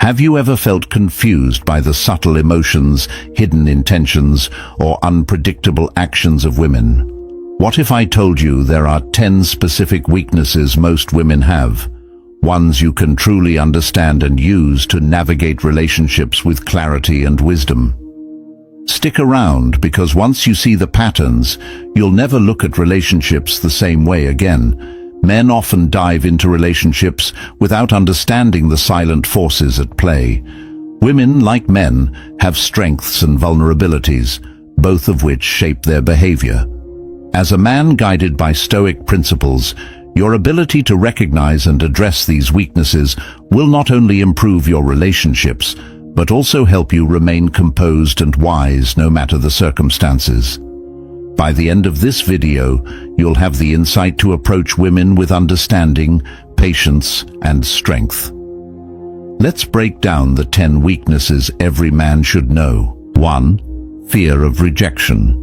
Have you ever felt confused by the subtle emotions, hidden intentions, or unpredictable actions of women? What if I told you there are 10 specific weaknesses most women have? Ones you can truly understand and use to navigate relationships with clarity and wisdom. Stick around, because once you see the patterns, you'll never look at relationships the same way again. Men often dive into relationships without understanding the silent forces at play. Women, like men, have strengths and vulnerabilities, both of which shape their behavior. As a man guided by Stoic principles, your ability to recognize and address these weaknesses will not only improve your relationships, but also help you remain composed and wise no matter the circumstances. By the end of this video, you'll have the insight to approach women with understanding, patience, and strength. Let's break down the 10 weaknesses every man should know. 1. Fear of rejection.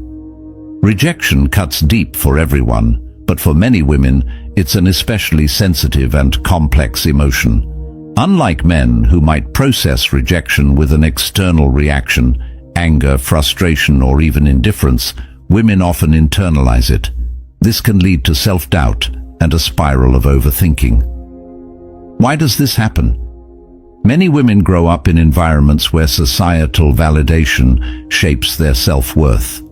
Rejection cuts deep for everyone, but for many women, it's an especially sensitive and complex emotion. Unlike men who might process rejection with an external reaction, anger, frustration, or even indifference, women often internalize it. This can lead to self-doubt and a spiral of overthinking. Why does this happen? Many women grow up in environments where societal validation shapes their self-worth.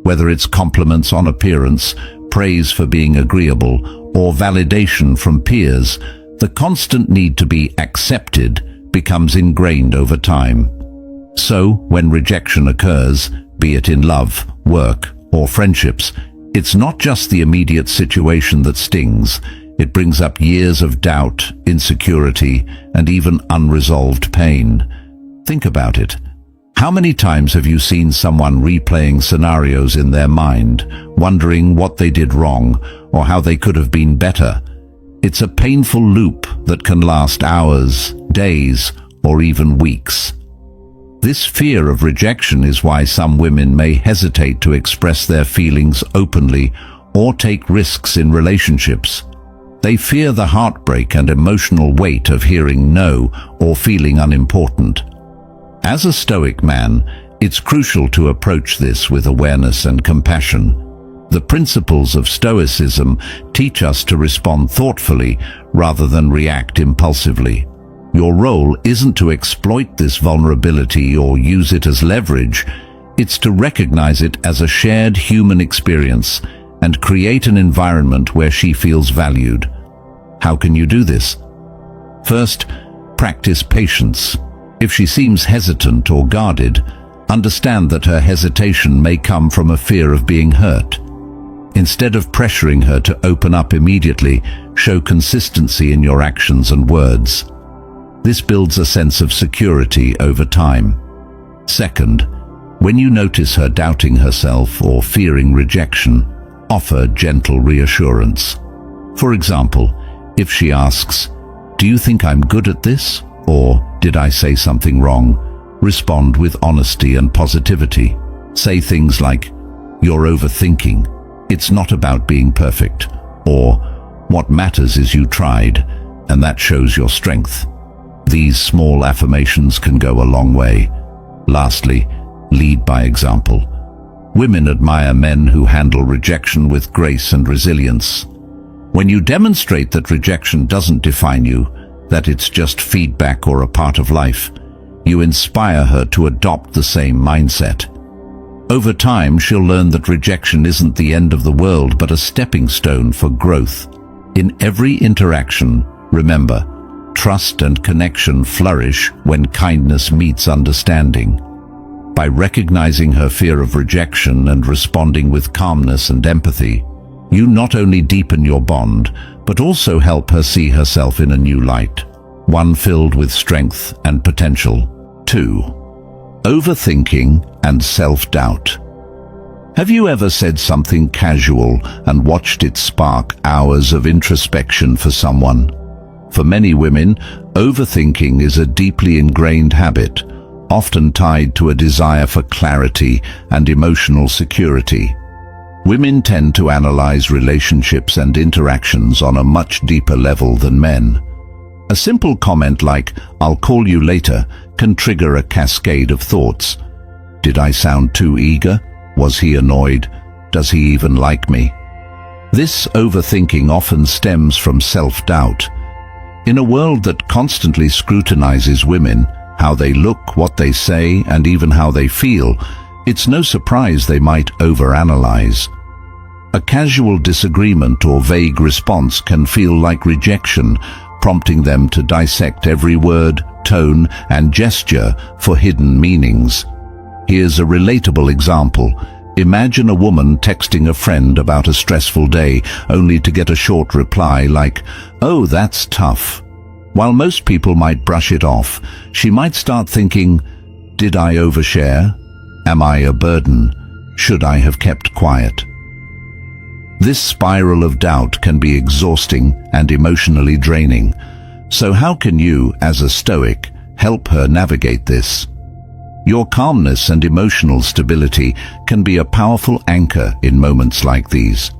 Whether it's compliments on appearance, praise for being agreeable, or validation from peers, the constant need to be accepted becomes ingrained over time. So, when rejection occurs, be it in love, work, or friendships, it's not just the immediate situation that stings. It brings up years of doubt, insecurity, and even unresolved pain. Think about it. How many times have you seen someone replaying scenarios in their mind, wondering what they did wrong or how they could have been better? It's a painful loop that can last hours, days, or even weeks. This fear of rejection is why some women may hesitate to express their feelings openly or take risks in relationships. They fear the heartbreak and emotional weight of hearing no or feeling unimportant. As a Stoic man, it's crucial to approach this with awareness and compassion. The principles of Stoicism teach us to respond thoughtfully rather than react impulsively. Your role isn't to exploit this vulnerability or use it as leverage. It's to recognize it as a shared human experience and create an environment where she feels valued. How can you do this? First, practice patience. If she seems hesitant or guarded, understand that her hesitation may come from a fear of being hurt. Instead of pressuring her to open up immediately, show consistency in your actions and words. This builds a sense of security over time. Second, when you notice her doubting herself or fearing rejection, offer gentle reassurance. For example, if she asks, "Do you think I'm good at this?" or "Did I say something wrong?" respond with honesty and positivity. Say things like, "You're overthinking. It's not about being perfect." Or, "What matters is you tried, and that shows your strength." These small affirmations can go a long way. Lastly, lead by example. Women admire men who handle rejection with grace and resilience. When you demonstrate that rejection doesn't define you, that it's just feedback or a part of life, you inspire her to adopt the same mindset. Over time, she'll learn that rejection isn't the end of the world, but a stepping stone for growth. In every interaction, remember, trust and connection flourish when kindness meets understanding. By recognizing her fear of rejection and responding with calmness and empathy, you not only deepen your bond, but also help her see herself in a new light, one filled with strength and potential. 2. Overthinking and self-doubt. Have you ever said something casual and watched it spark hours of introspection for someone? For many women, overthinking is a deeply ingrained habit, often tied to a desire for clarity and emotional security. Women tend to analyze relationships and interactions on a much deeper level than men. A simple comment like, "I'll call you later," can trigger a cascade of thoughts. Did I sound too eager? Was he annoyed? Does he even like me? This overthinking often stems from self-doubt. In a world that constantly scrutinizes women, how they look, what they say, and even how they feel, it's no surprise they might overanalyze. A casual disagreement or vague response can feel like rejection, prompting them to dissect every word, tone, and gesture for hidden meanings. Here's a relatable example. Imagine a woman texting a friend about a stressful day, only to get a short reply like, "Oh, that's tough." While most people might brush it off, she might start thinking, "Did I overshare? Am I a burden? Should I have kept quiet?" This spiral of doubt can be exhausting and emotionally draining. So how can you, as a Stoic, help her navigate this? Your calmness and emotional stability can be a powerful anchor in moments like these.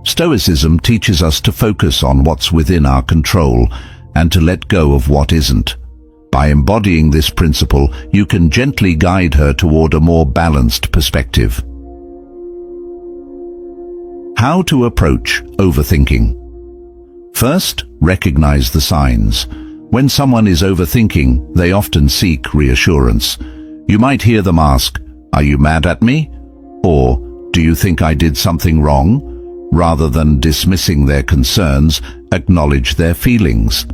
Stoicism teaches us to focus on what's within our control and to let go of what isn't. By embodying this principle, you can gently guide her toward a more balanced perspective. How to approach overthinking. First, recognize the signs. When someone is overthinking, they often seek reassurance. You might hear them ask, "Are you mad at me?" Or, "Do you think I did something wrong?" Rather than dismissing their concerns, acknowledge their feelings.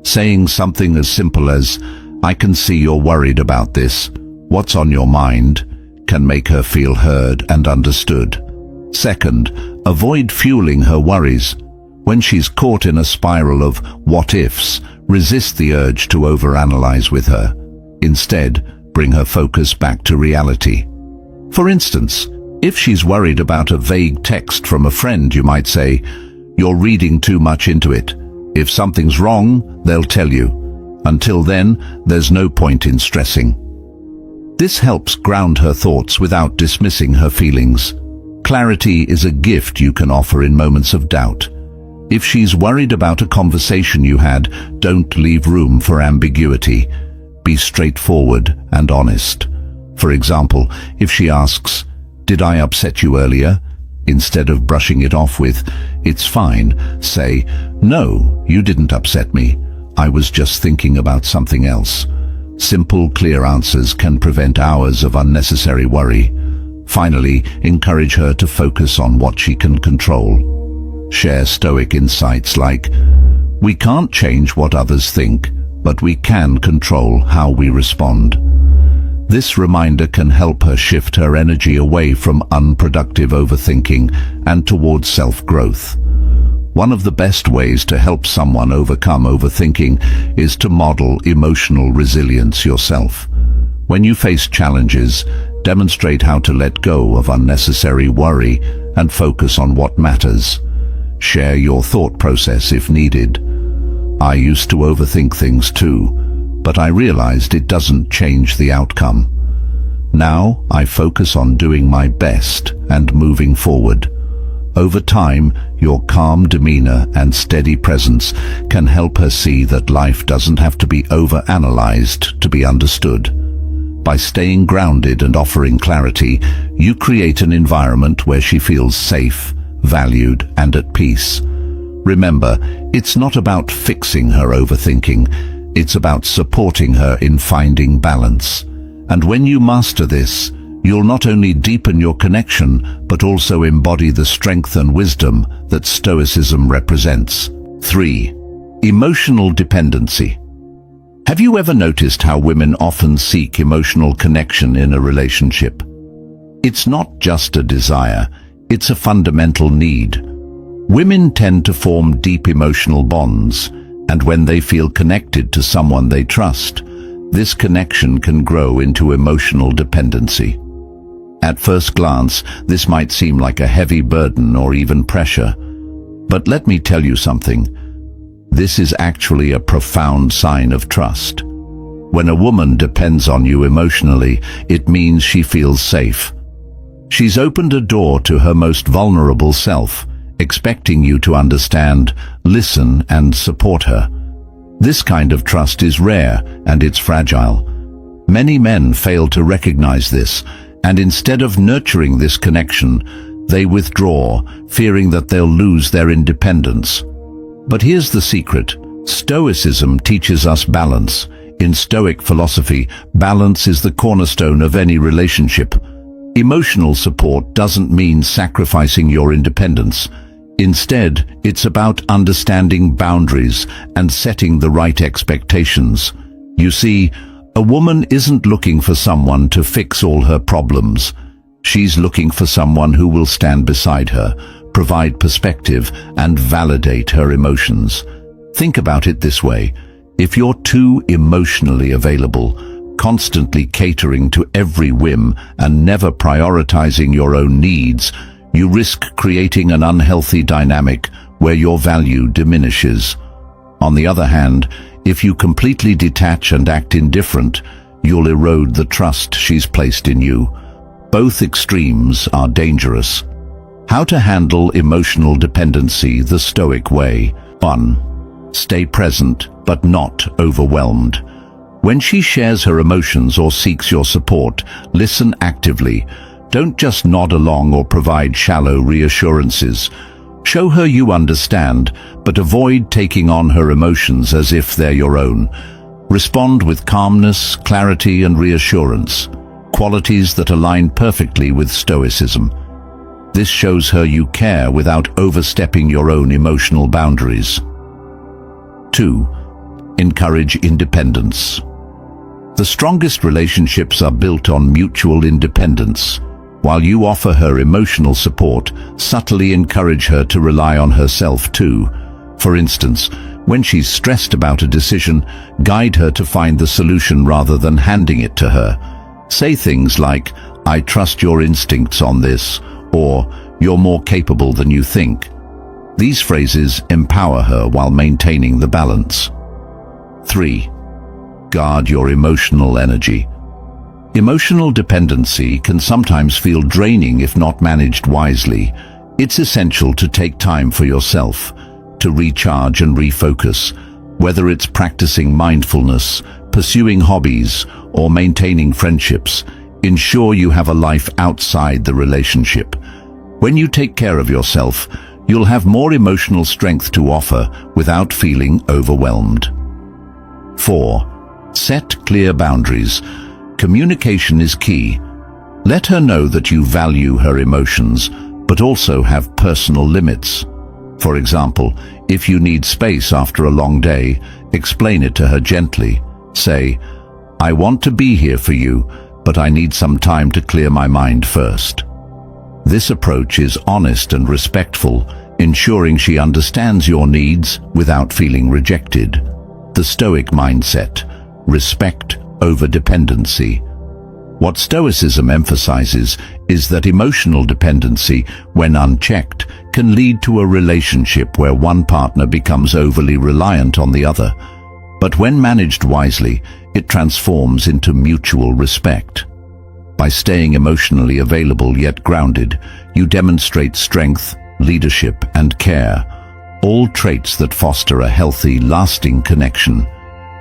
Saying something as simple as, "I can see you're worried about this. What's on your mind?" can make her feel heard and understood. Second, avoid fueling her worries. When she's caught in a spiral of what-ifs, resist the urge to overanalyze with her. Instead, bring her focus back to reality. For instance, if she's worried about a vague text from a friend, you might say, "You're reading too much into it. If something's wrong, they'll tell you. Until then, there's no point in stressing." This helps ground her thoughts without dismissing her feelings. Clarity is a gift you can offer in moments of doubt. If she's worried about a conversation you had, don't leave room for ambiguity. Be straightforward and honest. For example, if she asks, "Did I upset you earlier?" Instead of brushing it off with, "It's fine," say, "No, you didn't upset me. I was just thinking about something else." Simple, clear answers can prevent hours of unnecessary worry. Finally, encourage her to focus on what she can control. Share Stoic insights like, "We can't change what others think, but we can control how we respond." This reminder can help her shift her energy away from unproductive overthinking and towards self-growth. One of the best ways to help someone overcome overthinking is to model emotional resilience yourself. When you face challenges, demonstrate how to let go of unnecessary worry and focus on what matters. Share your thought process if needed. "I used to overthink things too, but I realized it doesn't change the outcome. Now I focus on doing my best and moving forward." Over time, your calm demeanor and steady presence can help her see that life doesn't have to be overanalyzed to be understood. By staying grounded and offering clarity, you create an environment where she feels safe, valued, and at peace. Remember, it's not about fixing her overthinking, it's about supporting her in finding balance. And when you master this, you'll not only deepen your connection, but also embody the strength and wisdom that Stoicism represents. 3. Emotional dependency. Have you ever noticed how women often seek emotional connection in a relationship? It's not just a desire, it's a fundamental need. Women tend to form deep emotional bonds, and when they feel connected to someone they trust, this connection can grow into emotional dependency. At first glance, this might seem like a heavy burden or even pressure. But let me tell you something. This is actually a profound sign of trust. When a woman depends on you emotionally, it means she feels safe. She's opened a door to her most vulnerable self, expecting you to understand, listen, and support her. This kind of trust is rare and it's fragile. Many men fail to recognize this, and instead of nurturing this connection, they withdraw, fearing that they'll lose their independence. But here's the secret. Stoicism teaches us balance. In Stoic philosophy, balance is the cornerstone of any relationship. Emotional support doesn't mean sacrificing your independence. Instead, it's about understanding boundaries and setting the right expectations. You see, a woman isn't looking for someone to fix all her problems. She's looking for someone who will stand beside her, provide perspective, and validate her emotions. Think about it this way. If you're too emotionally available, constantly catering to every whim and never prioritizing your own needs, you risk creating an unhealthy dynamic where your value diminishes. On the other hand, if you completely detach and act indifferent, you'll erode the trust she's placed in you. Both extremes are dangerous. How to handle emotional dependency the Stoic way. 1. Stay present, but not overwhelmed. When she shares her emotions or seeks your support, listen actively. Don't just nod along or provide shallow reassurances. Show her you understand, but avoid taking on her emotions as if they're your own. Respond with calmness, clarity, and reassurance, qualities that align perfectly with Stoicism. This shows her you care without overstepping your own emotional boundaries. 2. Encourage independence. The strongest relationships are built on mutual independence. While you offer her emotional support, subtly encourage her to rely on herself too. For instance, when she's stressed about a decision, guide her to find the solution rather than handing it to her. Say things like, "I trust your instincts on this," or "You're more capable than you think." These phrases empower her while maintaining the balance. 3. Guard your emotional energy. Emotional dependency can sometimes feel draining if not managed wisely. It's essential to take time for yourself, to recharge and refocus. Whether it's practicing mindfulness, pursuing hobbies, or maintaining friendships, ensure you have a life outside the relationship. When you take care of yourself, you'll have more emotional strength to offer without feeling overwhelmed. 4. Set clear boundaries. Communication is key. Let her know that you value her emotions, but also have personal limits. For example, if you need space after a long day, explain it to her gently. Say, "I want to be here for you, but I need some time to clear my mind first." This approach is honest and respectful, ensuring she understands your needs without feeling rejected. The Stoic mindset: respect over dependency. What Stoicism emphasizes is that emotional dependency, when unchecked, can lead to a relationship where one partner becomes overly reliant on the other. But when managed wisely, it transforms into mutual respect. By staying emotionally available yet grounded, you demonstrate strength, leadership, and care, all traits that foster a healthy, lasting connection.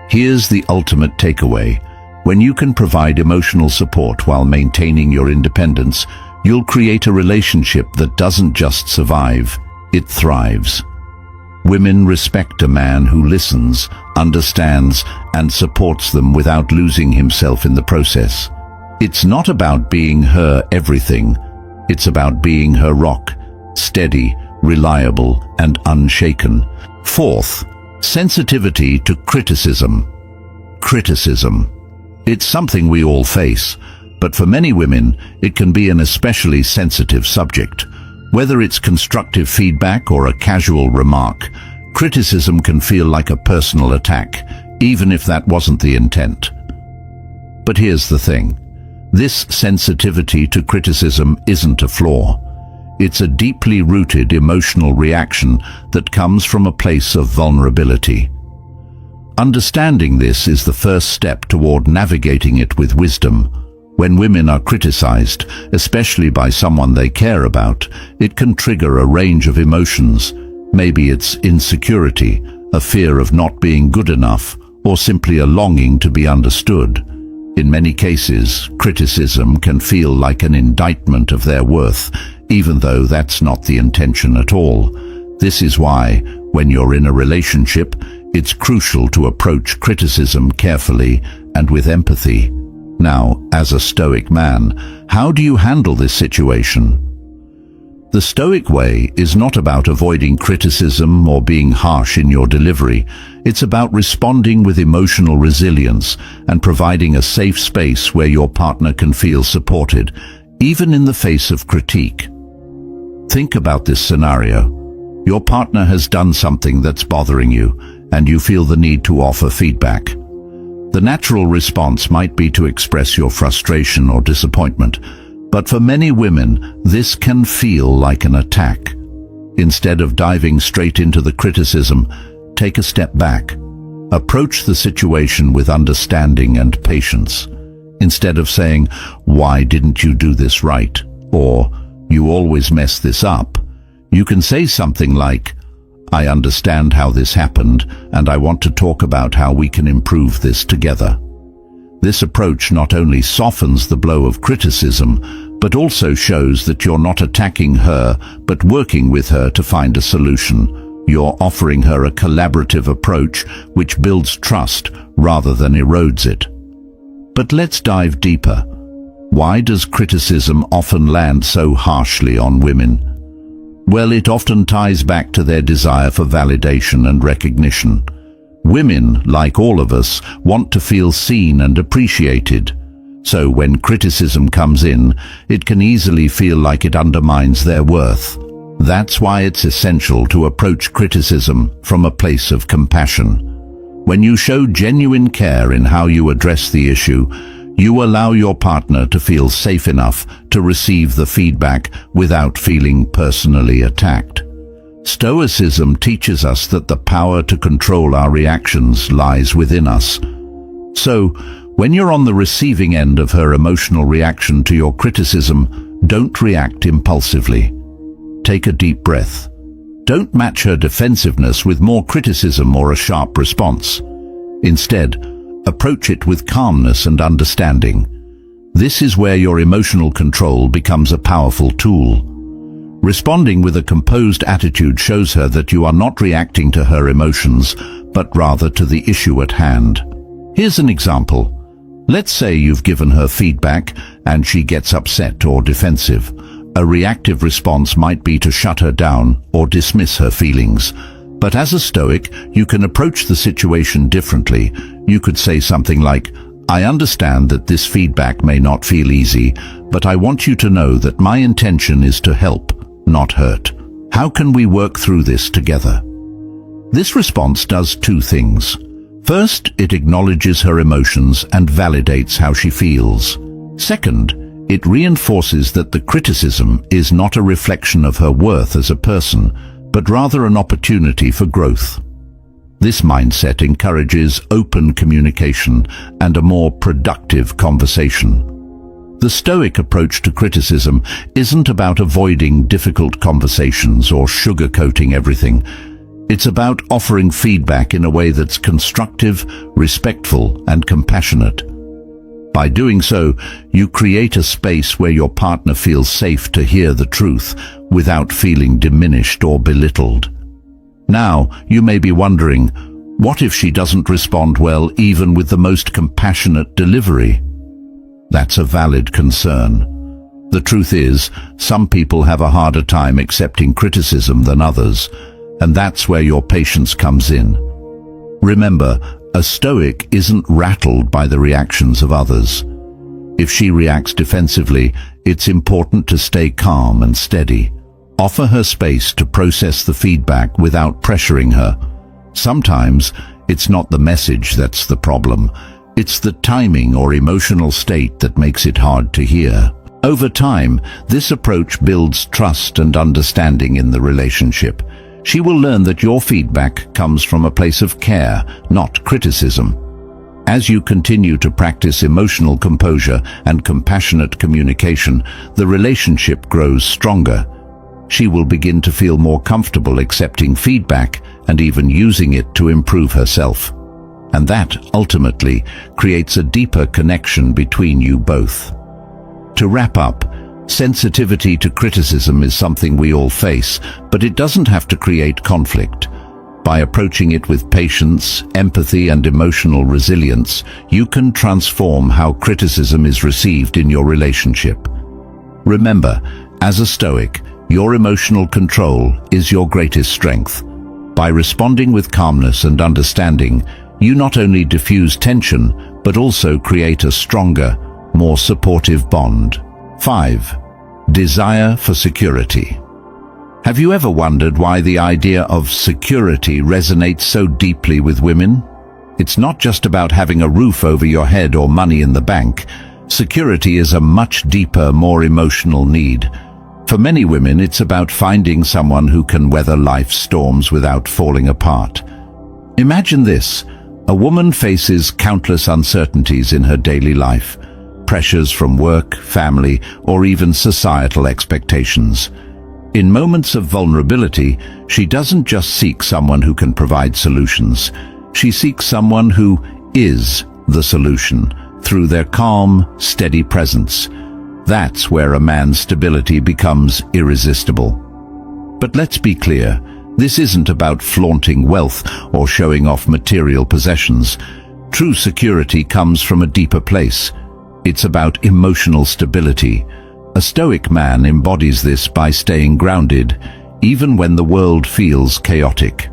Here's the ultimate takeaway. When you can provide emotional support while maintaining your independence, you'll create a relationship that doesn't just survive, it thrives. Women respect a man who listens, understands, and supports them without losing himself in the process. It's not about being her everything. It's about being her rock, steady, reliable, and unshaken. 4th, sensitivity to criticism. Criticism. It's something we all face, but for many women, it can be an especially sensitive subject. Whether it's constructive feedback or a casual remark, criticism can feel like a personal attack, even if that wasn't the intent. But here's the thing. This sensitivity to criticism isn't a flaw. It's a deeply rooted emotional reaction that comes from a place of vulnerability. Understanding this is the first step toward navigating it with wisdom. When women are criticized, especially by someone they care about, it can trigger a range of emotions. Maybe it's insecurity, a fear of not being good enough, or simply a longing to be understood. In many cases, criticism can feel like an indictment of their worth, even though that's not the intention at all. This is why, when you're in a relationship, it's crucial to approach criticism carefully and with empathy. Now, as a Stoic man, how do you handle this situation? The Stoic way is not about avoiding criticism or being harsh in your delivery. It's about responding with emotional resilience and providing a safe space where your partner can feel supported, even in the face of critique. Think about this scenario. Your partner has done something that's bothering you, and you feel the need to offer feedback. The natural response might be to express your frustration or disappointment, but for many women, this can feel like an attack. Instead of diving straight into the criticism, take a step back. Approach the situation with understanding and patience. Instead of saying, "Why didn't you do this right?" or "You always mess this up," you can say something like, "I understand how this happened, and I want to talk about how we can improve this together." This approach not only softens the blow of criticism, but also shows that you're not attacking her, but working with her to find a solution. You're offering her a collaborative approach which builds trust rather than erodes it. But let's dive deeper. Why does criticism often land so harshly on women? Well, it often ties back to their desire for validation and recognition. Women, like all of us, want to feel seen and appreciated. So when criticism comes in, it can easily feel like it undermines their worth. That's why it's essential to approach criticism from a place of compassion. When you show genuine care in how you address the issue, you allow your partner to feel safe enough to receive the feedback without feeling personally attacked. Stoicism teaches us that the power to control our reactions lies within us. So, when you're on the receiving end of her emotional reaction to your criticism, don't react impulsively. Take a deep breath. Don't match her defensiveness with more criticism or a sharp response. Instead, approach it with calmness and understanding. This is where your emotional control becomes a powerful tool. Responding with a composed attitude shows her that you are not reacting to her emotions, but rather to the issue at hand. Here's an example. Let's say you've given her feedback and she gets upset or defensive. A reactive response might be to shut her down or dismiss her feelings. But as a Stoic, you can approach the situation differently. You could say something like, "I understand that this feedback may not feel easy, but I want you to know that my intention is to help, not hurt. How can we work through this together?" This response does two things. First, it acknowledges her emotions and validates how she feels. Second, it reinforces that the criticism is not a reflection of her worth as a person, but rather an opportunity for growth. This mindset encourages open communication and a more productive conversation. The Stoic approach to criticism isn't about avoiding difficult conversations or sugarcoating everything. It's about offering feedback in a way that's constructive, respectful, and compassionate. By doing so, you create a space where your partner feels safe to hear the truth without feeling diminished or belittled. Now, you may be wondering, what if she doesn't respond well even with the most compassionate delivery? That's a valid concern. The truth is, some people have a harder time accepting criticism than others, and that's where your patience comes in. Remember, a Stoic isn't rattled by the reactions of others. If she reacts defensively, it's important to stay calm and steady. Offer her space to process the feedback without pressuring her. Sometimes, it's not the message that's the problem. It's the timing or emotional state that makes it hard to hear. Over time, this approach builds trust and understanding in the relationship. She will learn that your feedback comes from a place of care, not criticism. As you continue to practice emotional composure and compassionate communication, the relationship grows stronger. she will begin to feel more comfortable accepting feedback and even using it to improve herself. And that, ultimately, creates a deeper connection between you both. To wrap up, sensitivity to criticism is something we all face, but it doesn't have to create conflict. By approaching it with patience, empathy, and emotional resilience, you can transform how criticism is received in your relationship. Remember, as a Stoic, your emotional control is your greatest strength. By responding with calmness and understanding, you not only diffuse tension, but also create a stronger, more supportive bond. 5. Desire for security. Have you ever wondered why the idea of security resonates so deeply with women? It's not just about having a roof over your head or money in the bank. Security is a much deeper, more emotional need. For many women, it's about finding someone who can weather life's storms without falling apart. Imagine this: a woman faces countless uncertainties in her daily life, pressures from work, family, or even societal expectations. In moments of vulnerability, she doesn't just seek someone who can provide solutions. She seeks someone who is the solution through their calm, steady presence. That's where a man's stability becomes irresistible. But let's be clear, this isn't about flaunting wealth or showing off material possessions. True security comes from a deeper place. It's about emotional stability. A Stoic man embodies this by staying grounded, even when the world feels chaotic.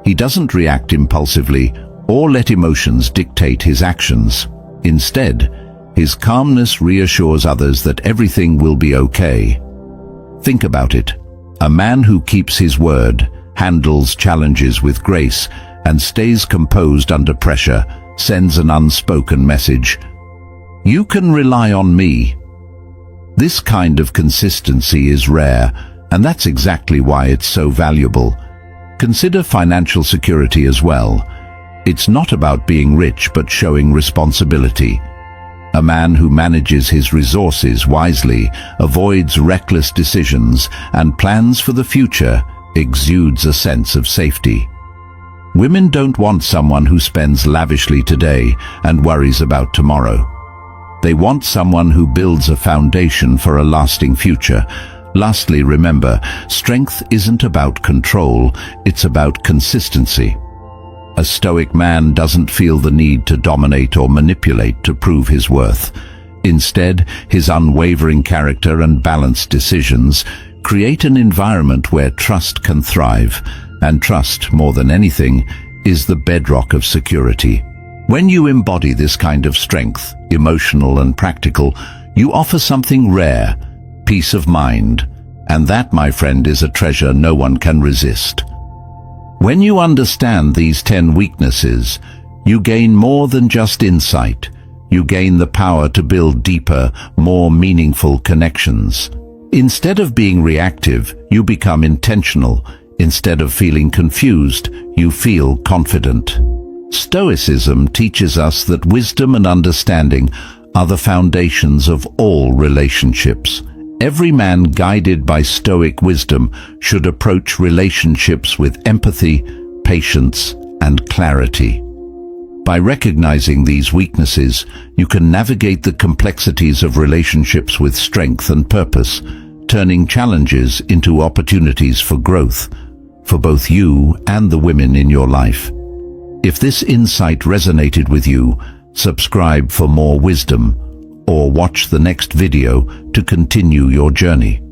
He doesn't react impulsively or let emotions dictate his actions. Instead, his calmness reassures others that everything will be okay. Think about it. A man who keeps his word, handles challenges with grace, and stays composed under pressure sends an unspoken message. You can rely on me. This kind of consistency is rare, and that's exactly why it's so valuable. Consider financial security as well. It's not about being rich but showing responsibility. A man who manages his resources wisely, avoids reckless decisions, and plans for the future exudes a sense of safety. Women don't want someone who spends lavishly today and worries about tomorrow. They want someone who builds a foundation for a lasting future. Lastly, remember, strength isn't about control, it's about consistency. A Stoic man doesn't feel the need to dominate or manipulate to prove his worth. Instead, his unwavering character and balanced decisions create an environment where trust can thrive, and trust, more than anything, is the bedrock of security. When you embody this kind of strength, emotional and practical, you offer something rare, peace of mind, and that, my friend, is a treasure no one can resist. When you understand these 10 weaknesses, you gain more than just insight. You gain the power to build deeper, more meaningful connections. Instead of being reactive, you become intentional. Instead of feeling confused, you feel confident. Stoicism teaches us that wisdom and understanding are the foundations of all relationships. Every man guided by Stoic wisdom should approach relationships with empathy, patience, and clarity. By recognizing these weaknesses, you can navigate the complexities of relationships with strength and purpose, turning challenges into opportunities for growth, for both you and the women in your life. If this insight resonated with you, subscribe for more wisdom, or watch the next video to continue your journey.